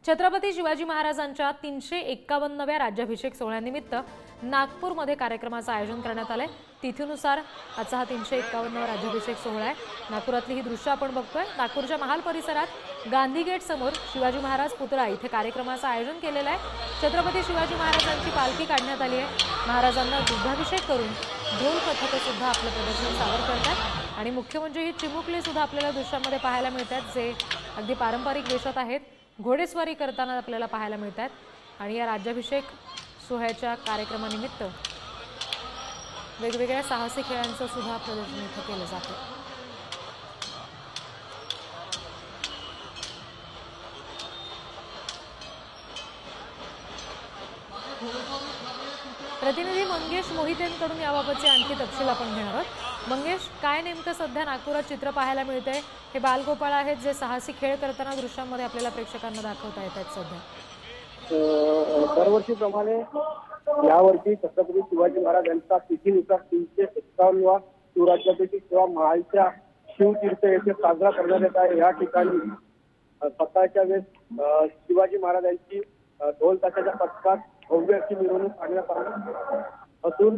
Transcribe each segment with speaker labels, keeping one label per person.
Speaker 1: छत्रपती शिवाजी महाराजांच्या 351व्या राज्याभिषेक सोहळ्यानिमित्त नागपूरमध्ये कार्यक्रमाचं आयोजन करण्यात आलंय। तिथीनुसार आजचा हा 351वा राज्याभिषेक सोहळा आहे। नागपुरातली ही दृश्य आपण बघतोय। नागपूरच्या महाल परिसरात गांधी गेट समोर शिवाजी महाराज पुतळा इथे कार्यक्रमाचं आयोजन केलेलं आहे। छत्रपती शिवाजी महाराजांची पालखी काढण्यात आली आहे। महाराजांना दुग्धाभिषेक करून ढोल पथक सुद्धा आपलं प्रदर्शन सादर करतात आणि मुख्य म्हणजे ही चिमुकली सुद्धा आपल्याला दृश्यामध्ये पाहायला मिळतात, जे अगदी पारंपरिक वेशात आहेत। घोडेस्वारी करताना आपल्याला पाहायला मिळतात आणि या राज्याभिषेक सोहळ्याच्या कार्यक्रमानिमित्त वेगवेगळ्या साहसी खेळांचं सुद्धा प्रदर्शन इथे केलं जातं। प्रतिनिधी मंगेश मोहितेंकडून याबाबतचे आणखी तपशील आपण घेणार आहोत। मंगेश, काय नेमकं सध्या नागपुरात चित्र पाहायला मिळतंय? हे बालगोपाळ आहेत जे साहसी खेळ करताना दृश्यांमध्ये आपल्याला प्रेक्षकांना दाखवता येतात। सध्या
Speaker 2: दरवर्षीप्रमाणे यावर्षी छत्रपती शिवाजी महाराज यांचा तिथीनुसार 351वा शिवराज्याभिषेक किंवा महालच्या शिवतीर्थ येथे साजरा करण्यात येत आहे। या ठिकाणी सकाळच्या वेळेस शिवाजी महाराजांची ढोल ताशाच्या पथकात भव्य अशी मिरवणूक काढण्यात आली असून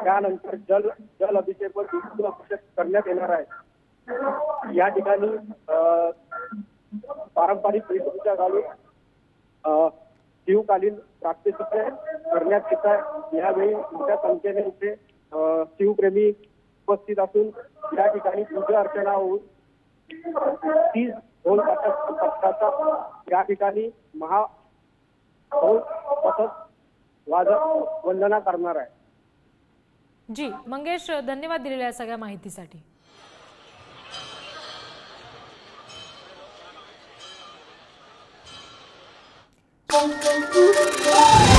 Speaker 2: त्यानंतर जल अभिषेक व दुग्ध अभिषेक करण्यात येणार आहे। या ठिकाणी पारंपरिक वेशभूषा घालून शिवकालीन प्रात्यक्षिके करण्यात येत आहे। यावेळी मोठ्या संख्येने इथे शिवप्रेमी उपस्थित असून या ठिकाणी पूजा अर्चना होऊन 30 ढोल पथकाचा या ठिकाणी ढोल पथक वाजत वंदना करणार आहे।
Speaker 1: जी मंगेश, धन्यवाद दिलेल्या सगळ्या माहितीसाठी।
Speaker 3: Thank you.